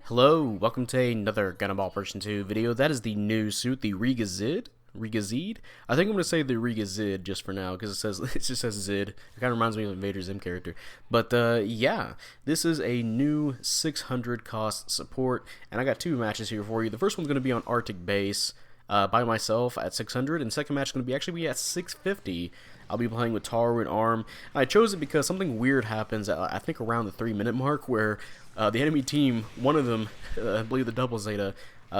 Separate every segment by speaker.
Speaker 1: Hello, welcome to another Gundam Version 2 video. That is the new suit, the Re-GZID. Re-GZID? I think I'm going to say the Re-GZID just for now, because it just says Zid. It kind of reminds me of Invader Zim character. But yeah, this is a new 600 cost support, and I got two matches here for you. The first one's going to be on Arctic base by myself at 600, and the second match is going to be actually at 650. I'll be playing with Taru and Arm. I chose it because something weird happens at, I think, around the 3-minute mark, where the enemy team, one of them, I believe the double Zeta,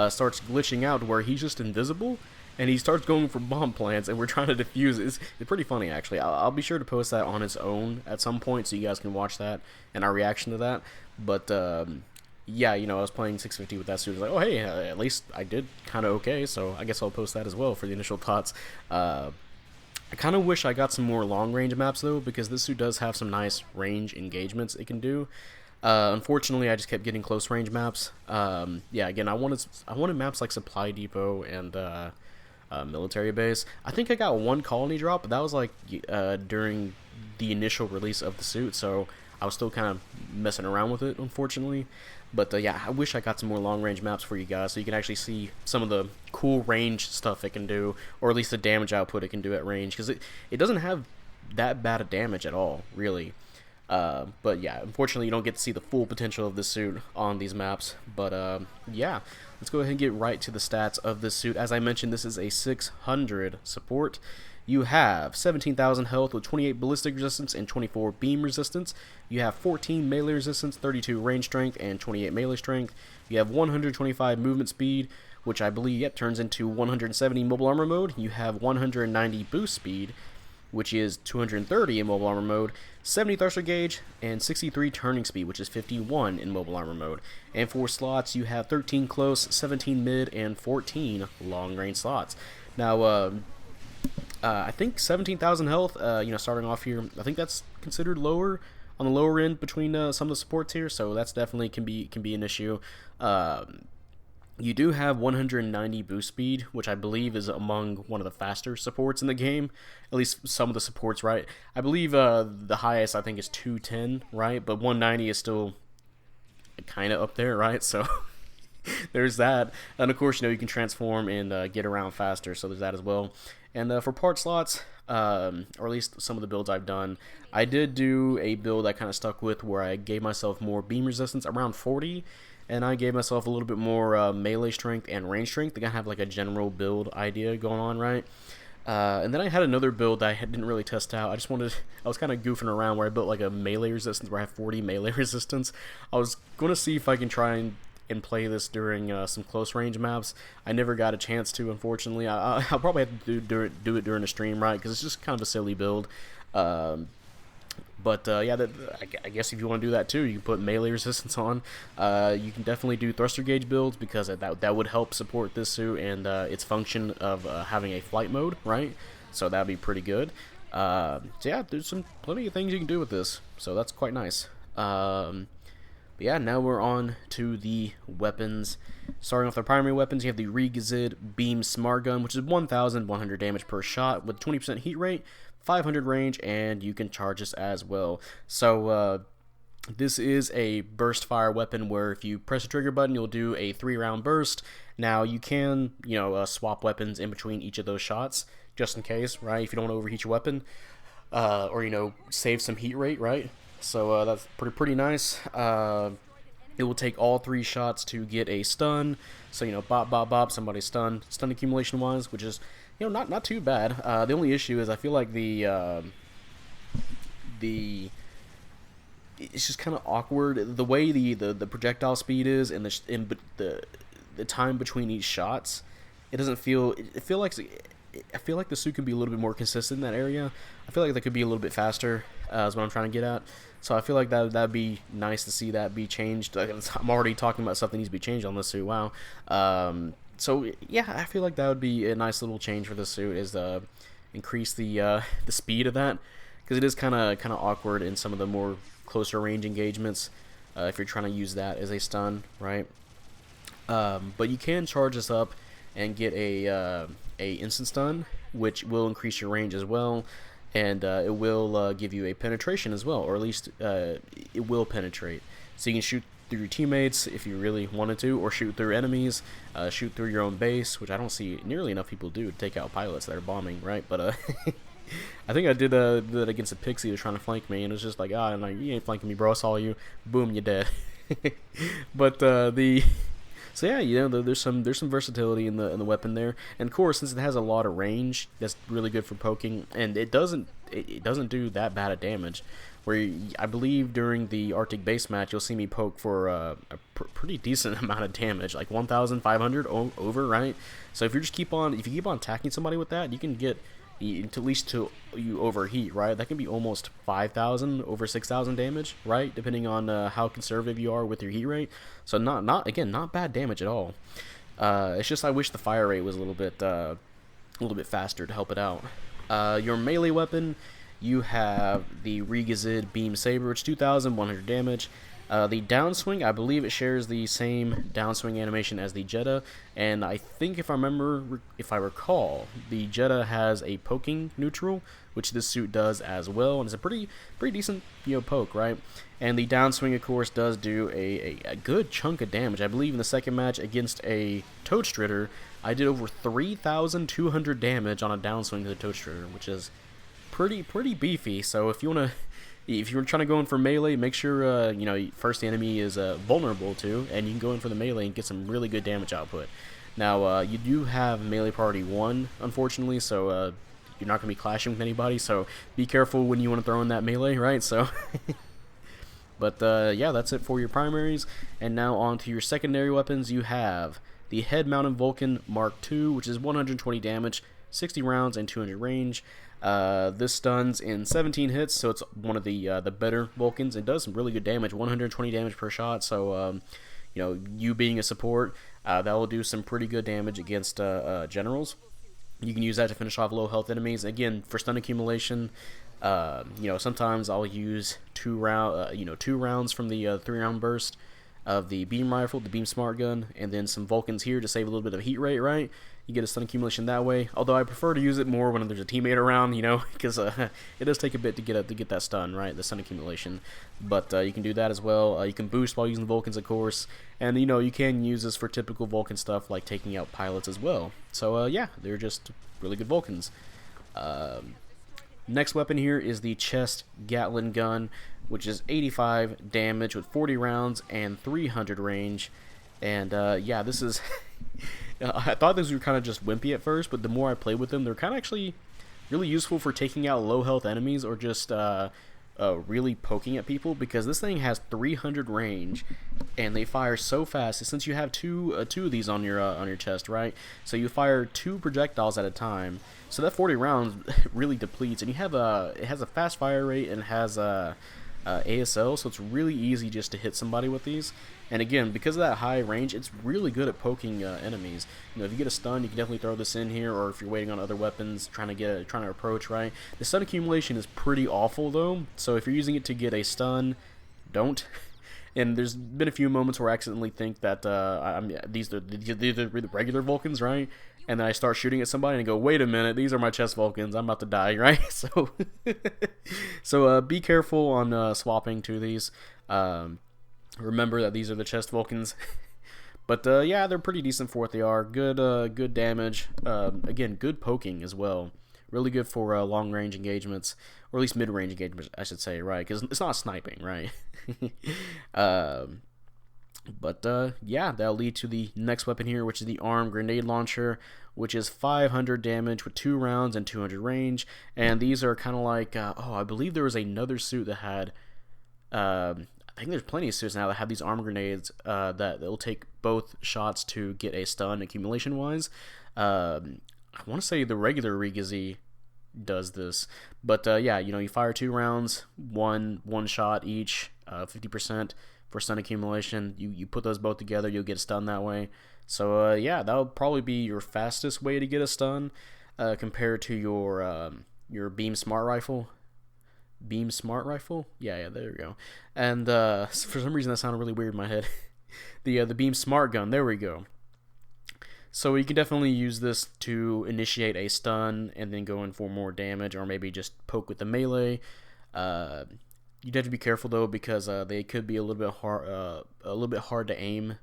Speaker 1: starts glitching out where he's just invisible, and he starts going for bomb plants, and we're trying to defuse it. It's pretty funny, actually. I'll be sure to post that on its own at some point, so you guys can watch that and our reaction to that. But yeah, you know, I was playing 650 with that suit. I was like, oh hey, at least I did kind of okay, so I guess I'll post that as well for the initial thoughts. I kind of wish I got some more long-range maps, though, because this suit does have some nice range engagements it can do. Unfortunately, I just kept getting close-range maps. Yeah, again, I wanted maps like Supply Depot and Military Base. I think I got one colony drop, but that was like during the initial release of the suit, so I was still kind of messing around with it, unfortunately. But yeah, I wish I got some more long-range maps for you guys, so you can actually see some of the cool range stuff it can do, or at least the damage output it can do at range, because it doesn't have that bad of damage at all, really. But yeah, unfortunately, you don't get to see the full potential of this suit on these maps. But yeah, let's go ahead and get right to the stats of this suit. As I mentioned, this is a 600 support. You have 17,000 health with 28 ballistic resistance and 24 beam resistance. You have 14 melee resistance, 32 range strength, and 28 melee strength. You have 125 movement speed, which I believe, turns into 170 mobile armor mode. You have 190 boost speed, which is 230 in mobile armor mode, 70 thruster gauge, and 63 turning speed, which is 51 in mobile armor mode. And for slots, you have 13 close, 17 mid, and 14 long range slots. Now, I think 17,000 health, you know, starting off here, I think that's considered lower, on the lower end between some of the supports here, so that's definitely can be an issue. You do have 190 boost speed, which I believe is among one of the faster supports in the game. At least some of the supports, right? I believe the highest, I think, is 210, right? But 190 is still kind of up there, right? So there's that. And of course, you know, you can transform and get around faster, so there's that as well. And for part slots, or at least some of the builds I've done, I did do a build I kind of stuck with where I gave myself more beam resistance, around 40, and I gave myself a little bit more melee strength and range strength to kind of have like a general build idea going on, right? And then I had another build that I didn't really test out. I was kind of goofing around where I built like a melee resistance where I have 40 melee resistance. I was going to see if I can try and play this during some close range maps. I never got a chance to, unfortunately. I'll probably have to do it during the stream, right? Because it's just kind of a silly build. But yeah, I guess if you want to do that too, you can put melee resistance on. You can definitely do thruster gauge builds because that would help support this suit and its function of having a flight mode, right? So that'd be pretty good. So yeah, there's plenty of things you can do with this, so that's quite nice. But yeah, now we're on to the weapons. Starting off the primary weapons, you have the Re-GZID Beam Smart Gun, which is 1,100 damage per shot with 20% heat rate, 500 range, and you can charge this as well. So this is a burst fire weapon where if you press the trigger button, you'll do a 3-round burst. Now you can, you know, swap weapons in between each of those shots, just in case, right? If you don't want to overheat your weapon, or, you know, save some heat rate, right? So that's pretty nice. It will take all 3 shots to get a stun. So, you know, bop, bop, bop, somebody's stunned. Stun accumulation wise, which is, you know, not too bad. The only issue is I feel like it's just kind of awkward the way the projectile speed is and the time between each shots. It doesn't feel. I feel like the suit can be a little bit more consistent in that area. I feel like that could be a little bit faster, is what I'm trying to get at. So I feel like that'd be nice to see that be changed. I'm already talking about stuff that needs to be changed on this suit. Wow. So yeah, I feel like that would be a nice little change for this suit, is increase the speed of that, because it is kind of awkward in some of the more closer range engagements if you're trying to use that as a stun, right? But you can charge this up and get a instant stun, which will increase your range as well, and it will give you a penetration as well, or at least it will penetrate. So you can shoot through your teammates if you really wanted to, or shoot through enemies, shoot through your own base, which I don't see nearly enough people do to take out pilots that are bombing, right? But I think I did that against a Pixie who was trying to flank me, and it was just like, I'm like, you ain't flanking me, bro. I saw you. Boom, you're dead. But so yeah, you know, there's some versatility in the weapon there, and of course, since it has a lot of range, that's really good for poking, and it doesn't do that bad of damage. Where I believe during the Arctic base match, you'll see me poke for a pretty decent amount of damage, like 1,500 over, right? So if you keep on attacking somebody with that, you can get at least till you overheat, right? That can be almost 5,000 over 6,000 damage, right? Depending on how conservative you are with your heat rate. So not bad damage at all. It's just I wish the fire rate was a little bit faster to help it out. Your melee weapon, you have the Re-GZID Beam Saber, which is 2,100 damage. The downswing, I believe it shares the same downswing animation as the Jetta, and I think if I recall, the Jetta has a poking neutral, which this suit does as well, and it's a pretty decent, you know, poke, right? And the downswing, of course, does do a good chunk of damage. I believe in the second match against a Toadstritter, I did over 3,200 damage on a downswing to the Toadstritter, which is pretty beefy. So if you're trying to go in for melee, make sure you know, first the enemy is vulnerable to, and you can go in for the melee and get some really good damage output. Now you do have melee priority 1, unfortunately, so you're not going to be clashing with anybody. So be careful when you want to throw in that melee, right? So, but yeah, that's it for your primaries. And now on to your secondary weapons. You have the head-mounted Vulcan Mark II, which is 120 damage, 60 rounds, and 200 range. This stuns in 17 hits, so it's one of the better Vulcans. It does some really good damage, 120 damage per shot. So you know, you being a support, that will do some pretty good damage against generals. You can use that to finish off low health enemies. Again, for stun accumulation, you know, sometimes I'll use 2 rounds from the 3-round burst of the beam rifle, the beam smart gun, and then some Vulcans here to save a little bit of heat rate, right? You get a stun accumulation that way. Although I prefer to use it more when there's a teammate around, you know, because it does take a bit to get that stun, right? The stun accumulation. But you can do that as well. You can boost while using the Vulcans, of course, and you know, you can use this for typical Vulcan stuff like taking out pilots as well. So yeah, they're just really good Vulcans. Next weapon here is the chest Gatling gun, which is 85 damage with 40 rounds and 300 range. And yeah, this is I thought these were kind of just wimpy at first, but the more I played with them, they're kind of actually really useful for taking out low health enemies or just really poking at people, because this thing has 300 range and they fire so fast. Since you have two of these on your chest, right? So you fire 2 projectiles at a time. So that 40 rounds really depletes, and you have it has a fast fire rate and has ASL, so it's really easy just to hit somebody with these. And again, because of that high range, it's really good at poking enemies. You know, if you get a stun, you can definitely throw this in here, or if you're waiting on other weapons, trying to approach, right? The stun accumulation is pretty awful though, so if you're using it to get a stun, don't. And there's been a few moments where I accidentally think that these are the regular Vulcans, right? And then I start shooting at somebody and go, wait a minute, these are my chest Vulcans, I'm about to die, right? So be careful on swapping to these. Remember that these are the chest Vulcans. But yeah, they're pretty decent for what they are. Good damage. Again, good poking as well. Really good for long range engagements, or at least mid range engagements, I should say, right? Because it's not sniping, right? But yeah, that'll lead to the next weapon here, which is the armed grenade launcher, which is 500 damage with 2 rounds and 200 range. And these are kind of like, I believe there was another suit that had, I think there's plenty of suits now that have these armed grenades that will take both shots to get a stun accumulation wise. I want to say the regular Re-GZID does this, but yeah, you know, you fire 2 rounds, one shot each, 50% for stun accumulation. You put those both together, you'll get a stun that way. So yeah, that'll probably be your fastest way to get a stun compared to your beam smart rifle. Beam smart rifle? Yeah, there we go. And for some reason that sounded really weird in my head. The beam smart gun, there we go. So you can definitely use this to initiate a stun and then go in for more damage, or maybe just poke with the melee. You'd have to be careful though, because they could be a little bit hard to aim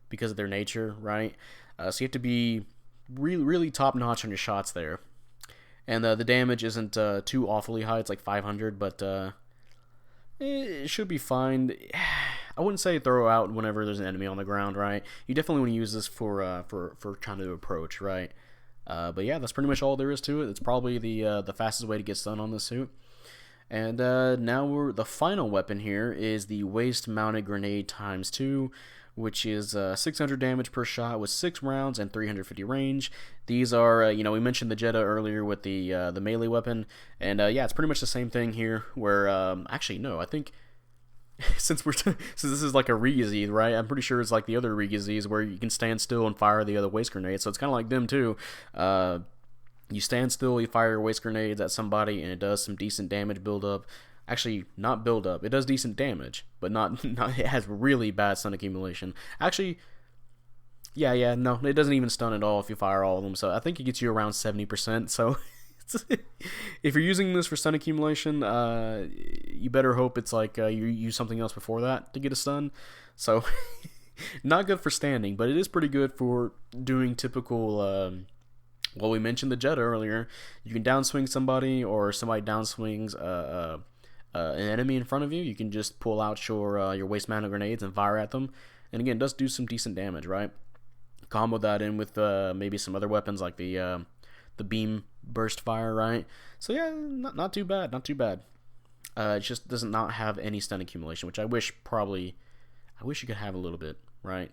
Speaker 1: because of their nature, right? So you have to be really top notch on your shots there. And the damage isn't too awfully high. It's like 500, but it should be fine. I wouldn't say throw out whenever there's an enemy on the ground, right? You definitely want to use this for trying to approach, right? But yeah, that's pretty much all there is to it. It's probably the fastest way to get stun on this suit. And now the final weapon here is the waist-mounted grenade ×2, which is 600 damage per shot with 6 rounds and 350 range. These are, we mentioned the Jetta earlier with the melee weapon, and yeah, it's pretty much the same thing here. Where actually no, I think since this is like a Re-GZID, right? I'm pretty sure it's like the other Re-GZIDs where you can stand still and fire the other waist grenades. So it's kind of like them too. You stand still, you fire your waist grenades at somebody, and it does some decent damage buildup. Actually, not buildup. It does decent damage, but not it has really bad stun accumulation. Actually, yeah, no, it doesn't even stun at all if you fire all of them. So I think it gets you around 70%. So if you're using this for stun accumulation, you better hope it's like you use something else before that to get a stun. So not good for standing, but it is pretty good for doing typical. Well, we mentioned the Jetta earlier. You can downswing somebody, or somebody downswings an enemy in front of you. You can just pull out your waist-mounted grenades and fire at them. And again, it does do some decent damage, right? Combo that in with maybe some other weapons like the beam burst fire, right? So yeah, not too bad, not too bad. It just does not have any stun accumulation, which I wish you could have a little bit, right?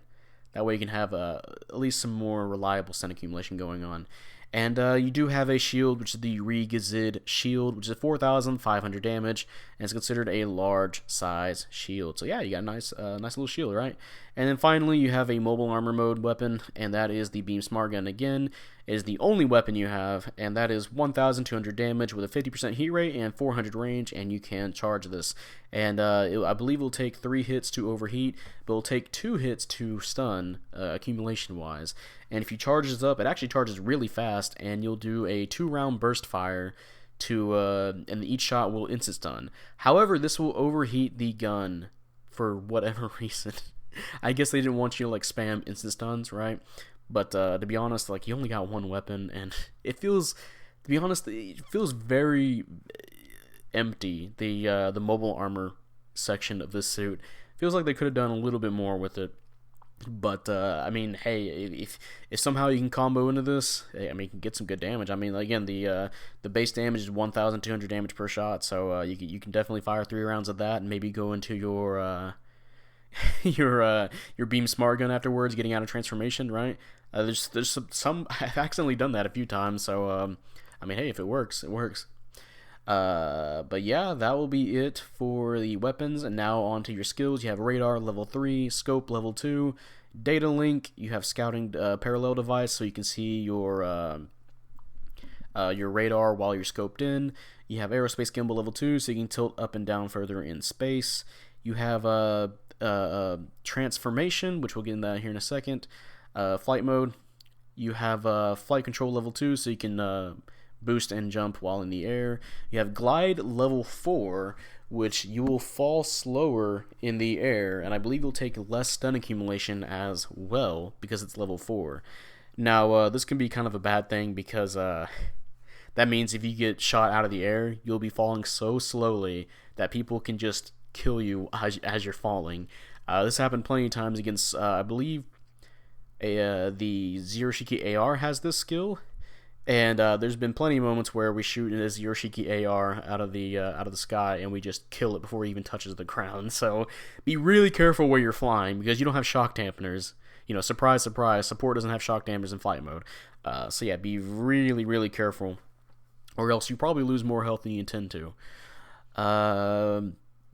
Speaker 1: That way you can have at least some more reliable stun accumulation going on. And you do have a shield, which is the Re-GZID shield, which is 4,500 damage, and it's considered a large size shield. So yeah, you got a nice little shield, right? And then finally, you have a mobile armor mode weapon, and that is the Beam Smart Gun again. It is the only weapon you have, and that is 1,200 damage with a 50% heat rate and 400 range, and you can charge this. And I believe it will take 3 hits to overheat, but it will take 2 hits to stun, accumulation-wise. And if you charge this up, it actually charges really fast, and you'll do a 2-round burst fire and each shot will instant stun. However, this will overheat the gun for whatever reason. I guess they didn't want you to like spam instant stuns, right? But to be honest, like you only got one weapon, and it feels very empty. The mobile armor section of this suit feels like they could have done a little bit more with it. But I mean, hey, if somehow you can combo into this, I mean, you can get some good damage. I mean, again, the base damage is 1,200 damage per shot, so you can definitely fire 3 rounds of that, and maybe go into your beam smart gun afterwards, getting out of transformation, right? There's some I've accidentally done that a few times, so I mean, hey, if it works, it works. But yeah, that will be it for the weapons. And now on to your skills. You have radar level 3, scope level 2, data link. You have scouting parallel device, so you can see your radar while you're scoped in. You have aerospace gimbal level 2, so you can tilt up and down further in space. You have transformation, which we'll get into that here in a second. Flight mode. You have flight control level 2, so you can boost and jump while in the air. You have glide level 4, which you will fall slower in the air, and I believe you'll take less stun accumulation as well because it's level 4. Now, this can be kind of a bad thing because that means if you get shot out of the air, you'll be falling so slowly that people can just kill you as you're falling. This happened plenty of times against, I believe, the Zero Shiki AR has this skill. And there's been plenty of moments where we shoot a Zero Shiki AR out of the sky, and we just kill it before it even touches the ground. So be really careful where you're flying because you don't have shock dampeners. You know, surprise, surprise, support doesn't have shock dampeners in flight mode. So yeah, be really, really careful, or else you probably lose more health than you intend to.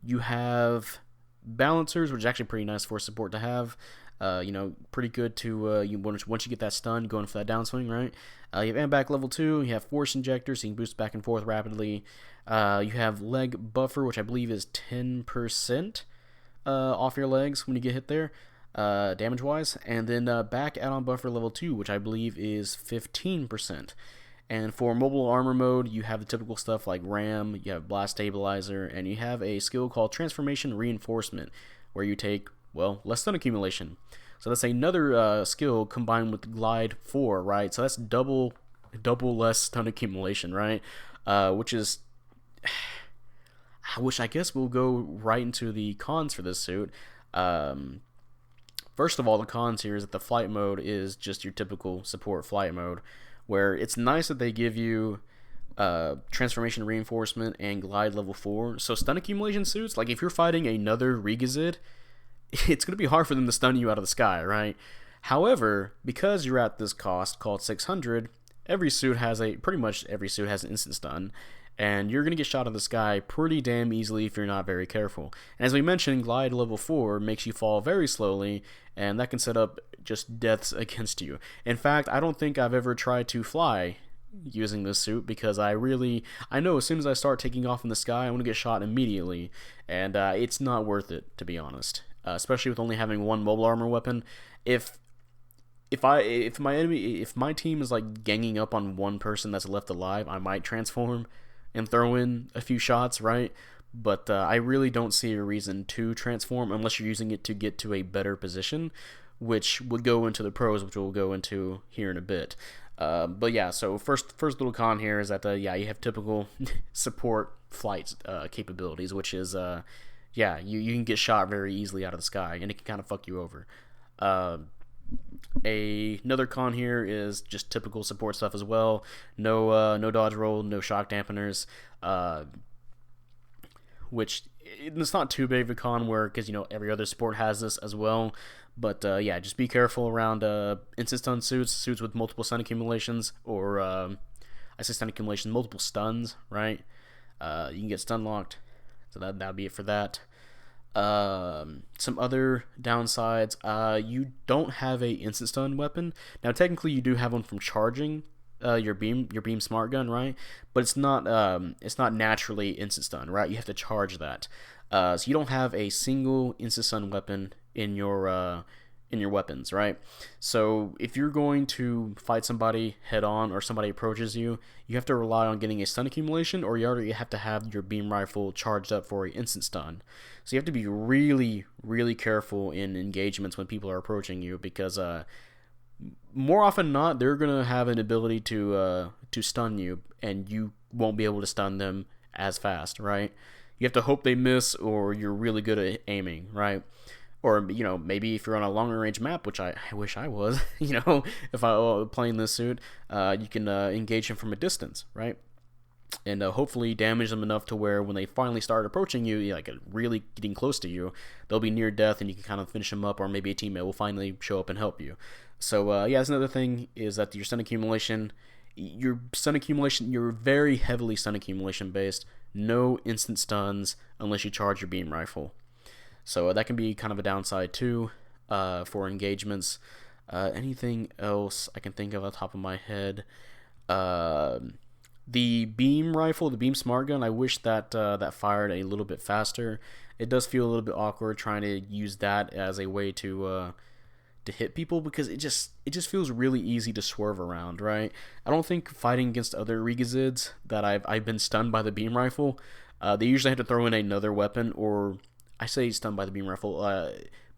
Speaker 1: You have balancers, which is actually pretty nice for support to have. Pretty good to once you get that stun, going for that downswing, right? You have back level 2. You have force injector, so you can boost back and forth rapidly. You have leg buffer, which I believe is 10% off your legs when you get hit there, damage-wise. And then back add-on buffer level 2, which I believe is 15%. And for mobile armor mode, you have the typical stuff like RAM, you have blast stabilizer, and you have a skill called transformation reinforcement, where you take, well, less stun accumulation. So that's another skill combined with glide 4, right? So that's double less stun accumulation, right? Which is, I guess we'll go right into the cons for this suit. First of all, the cons here is that the flight mode is just your typical support flight mode, where it's nice that they give you transformation reinforcement and glide level 4. So stun accumulation suits, like if you're fighting another Re-GZID, it's going to be hard for them to stun you out of the sky, right? However, because you're at this cost called 600, pretty much every suit has an instant stun, and you're going to get shot out of the sky pretty damn easily if you're not very careful. And as we mentioned, glide level 4 makes you fall very slowly, and that can set up just deaths against you. In fact, I don't think I've ever tried to fly using this suit, because I know as soon as I start taking off in the sky, I'm going to get shot immediately, and it's not worth it, to be honest. Especially with only having one mobile armor weapon. If my team is like ganging up on one person that's left alive, I might transform and throw in a few shots, right? But I really don't see a reason to transform unless you're using it to get to a better position, which would go into the pros, which we'll go into here in a bit. But yeah, so first little con here is that you have typical support flight capabilities, which is you can get shot very easily out of the sky, and it can kind of fuck you over. Another con here is just typical support stuff as well. No dodge roll, no shock dampeners, which it's not too big of a con, because every other support has this as well. But just be careful around instant stun suits with multiple stun accumulations, or I say stun accumulation, multiple stuns, right? You can get stun locked. So that'll be it for that. Some other downsides, you don't have a instant stun weapon. Now technically you do have one from charging your beam smart gun, right? But it's not naturally instant stun, right? You have to charge that. So you don't have a single instant stun weapon in your weapons, right? So if you're going to fight somebody head on, or somebody approaches you, you have to rely on getting a stun accumulation, or you already have to have your beam rifle charged up for an instant stun. So you have to be really, really careful in engagements when people are approaching you, because more often than not, they're gonna have an ability to stun you, and you won't be able to stun them as fast, right? You have to hope they miss, or you're really good at aiming, right? Or, maybe if you're on a longer range map, which I wish I was, if I was playing this suit, you can engage them from a distance, right? And hopefully damage them enough to where when they finally start approaching you, like really getting close to you, they'll be near death and you can kind of finish them up, or maybe a teammate will finally show up and help you. So, that's another thing, is that your stun accumulation, you're very heavily stun accumulation based. No instant stuns unless you charge your beam rifle. So that can be kind of a downside too for engagements. Anything else I can think of off the top of my head? The beam rifle, the beam smart gun, I wish that that fired a little bit faster. It does feel a little bit awkward trying to use that as a way to hit people, because it just feels really easy to swerve around, right? I don't think fighting against other Re-GZIDs that I've been stunned by the beam rifle, they usually have to throw in another weapon, or I say stunned by the beam rifle,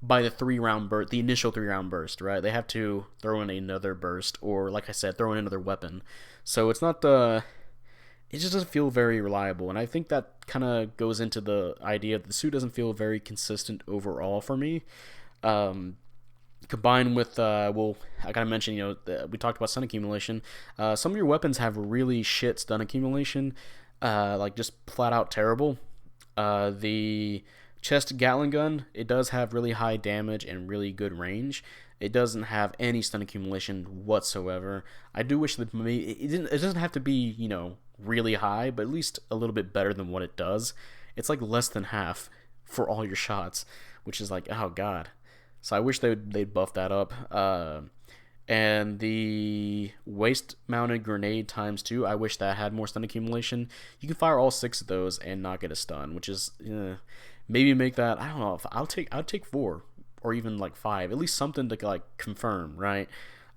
Speaker 1: by the 3-round burst, the initial 3-round burst, right? They have to throw in another burst, or like I said, throw in another weapon. So it's not it just doesn't feel very reliable, and I think that kind of goes into the idea that the suit doesn't feel very consistent overall for me. Combined with, I gotta mention, we talked about stun accumulation. Some of your weapons have really shit stun accumulation, like just flat out terrible. The chest Gatling gun, it does have really high damage and really good range. It doesn't have any stun accumulation whatsoever. I do wish that maybe it doesn't have to be, really high, but at least a little bit better than what it does. It's like less than half for all your shots, which is like, oh god. So I wish they'd buff that up. And the waist-mounted grenade ×2, I wish that had more stun accumulation. You can fire all 6 of those and not get a stun, which is maybe make that, I don't know, I'll take 4 or even like 5, at least something to like confirm, right?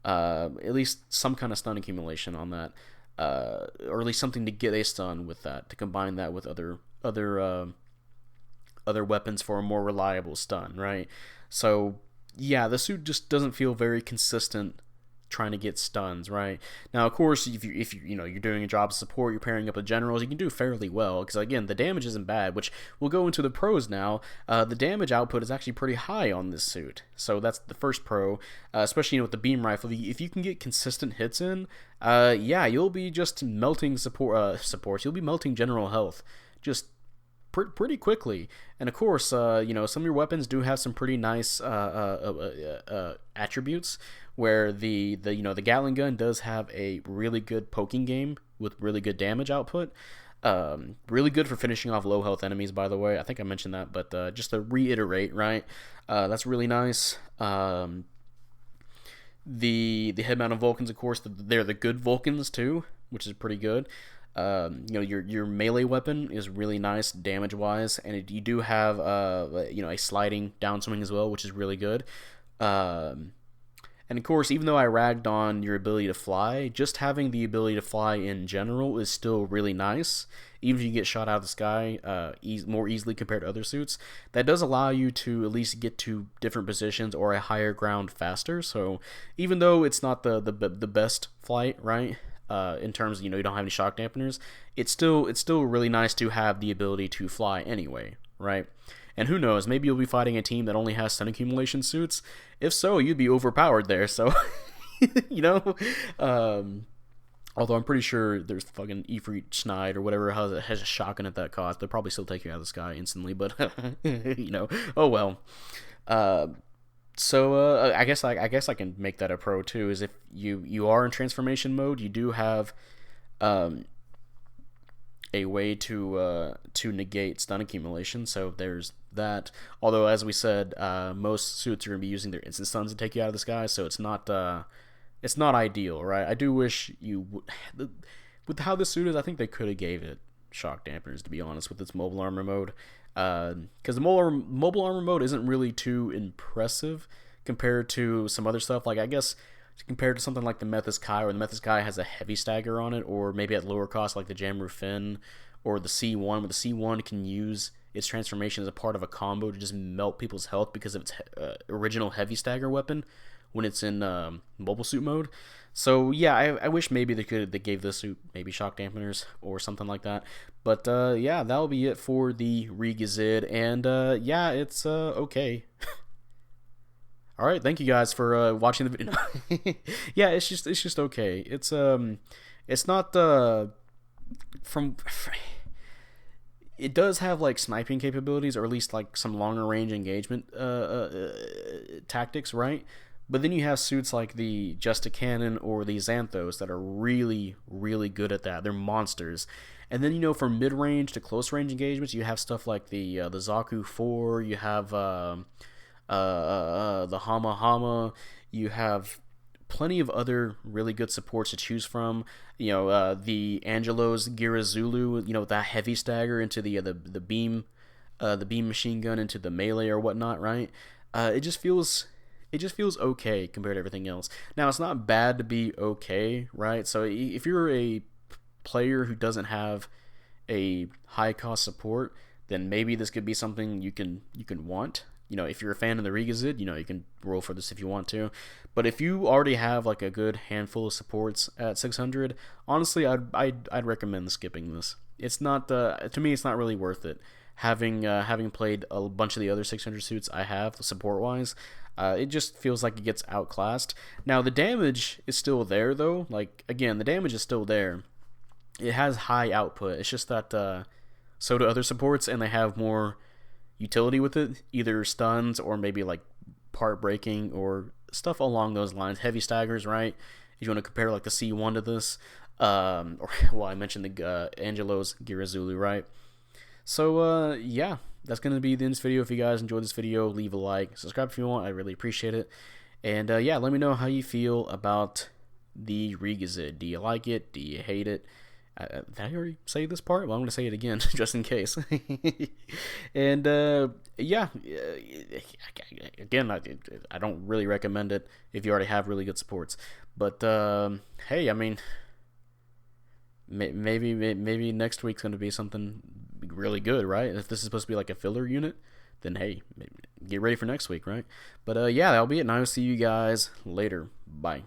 Speaker 1: At least some kind of stun accumulation on that. or at least something to get a stun with that, to combine that with other weapons for a more reliable stun, right? So yeah, the suit just doesn't feel very consistent trying to get stuns, right? Now, of course, if you're doing a job of support, you're pairing up with generals, you can do fairly well, because again, the damage isn't bad, which we'll go into the pros now. The damage output is actually pretty high on this suit, so that's the first pro, especially with the beam rifle. If you can get consistent hits in, yeah, you'll be just melting supports. You'll be melting general health just pretty quickly. And of course, some of your weapons do have some pretty nice attributes, where the Gatling gun does have a really good poking game with really good damage output. Really good for finishing off low health enemies, by the way. I think I mentioned that, but just to reiterate, right? That's really nice. The head mounted Vulcans, of course, they're the good Vulcans too, which is pretty good. Your melee weapon is really nice damage wise, and you do have a sliding downswing as well, which is really good. And of course, even though I ragged on your ability to fly, just having the ability to fly in general is still really nice. Even if you get shot out of the sky more easily compared to other suits, that does allow you to at least get to different positions or a higher ground faster. So even though it's not the best flight, right? In terms of, you don't have any shock dampeners, it's still really nice to have the ability to fly anyway, right? And who knows, maybe you'll be fighting a team that only has stun accumulation suits. If so, you'd be overpowered there. So, although I'm pretty sure there's fucking Ifrit Schneid or whatever has a shotgun at that cost. They'll probably still take you out of the sky instantly, but oh well. So I guess I can make that a pro too. Is if you are in transformation mode, you do have a way to negate stun accumulation. So there's that. Although, as we said, most suits are gonna be using their instant stuns to take you out of the sky, so it's not ideal, right? I do wish with how this suit is, I think they could have gave it shock dampeners, to be honest, with its mobile armor mode. Because the mobile armor mode isn't really too impressive compared to some other stuff. Like, I guess compared to something like the Methus Kai, where the Methus Kai has a heavy stagger on it, or maybe at lower cost like the Jamru Finn or the C1, where the C1 can use its transformation as a part of a combo to just melt people's health because of its original heavy stagger weapon when it's in mobile suit mode. So yeah, I wish maybe they gave this suit maybe shock dampeners or something like that. But yeah, that'll be it for the Re-GZID, and yeah, it's okay. All right, thank you guys for watching the video. Yeah, it's just okay. It's not from. It does have like sniping capabilities, or at least like some longer range engagement tactics, right? But then you have suits like the Justa Cannon or the Xanthos that are really, really good at that. They're monsters. And then, for mid-range to close-range engagements, you have stuff like the Zaku 4, you have the Hama Hama, you have plenty of other really good supports to choose from. The Angelo's Girazulu, that heavy stagger into the beam machine gun into the melee or whatnot, right? It just feels okay compared to everything else. Now, it's not bad to be okay, right? So if you're a player who doesn't have a high cost support, then maybe this could be something you can want. If you're a fan of the Re-GZID, you can roll for this if you want to. But if you already have like a good handful of supports at 600, honestly, I'd recommend skipping this. It's not to me, it's not really worth it. Having played a bunch of the other 600 suits I have support wise, it just feels like it gets outclassed. Now the damage is still there though. Like, again, the damage is still there. It has high output. It's just that so do other supports, and they have more utility with it, either stuns or maybe like part breaking or stuff along those lines. Heavy staggers, right? If you want to compare like the C1 to this, I mentioned the Angelo's Girazulu, right? So yeah, that's gonna be the end of this video. If you guys enjoyed this video, leave a like, subscribe if you want. I really appreciate it. And yeah, let me know how you feel about the Re-GZID. Do you like it? Do you hate it? Did I already say this part? Well, I'm going to say it again, just in case. And, yeah, again, I don't really recommend it if you already have really good supports. But, hey, I mean, maybe next week's gonna be something really good, right? If this is supposed to be like a filler unit, then hey, get ready for next week, right? But yeah, that'll be it, and I will see you guys later. Bye.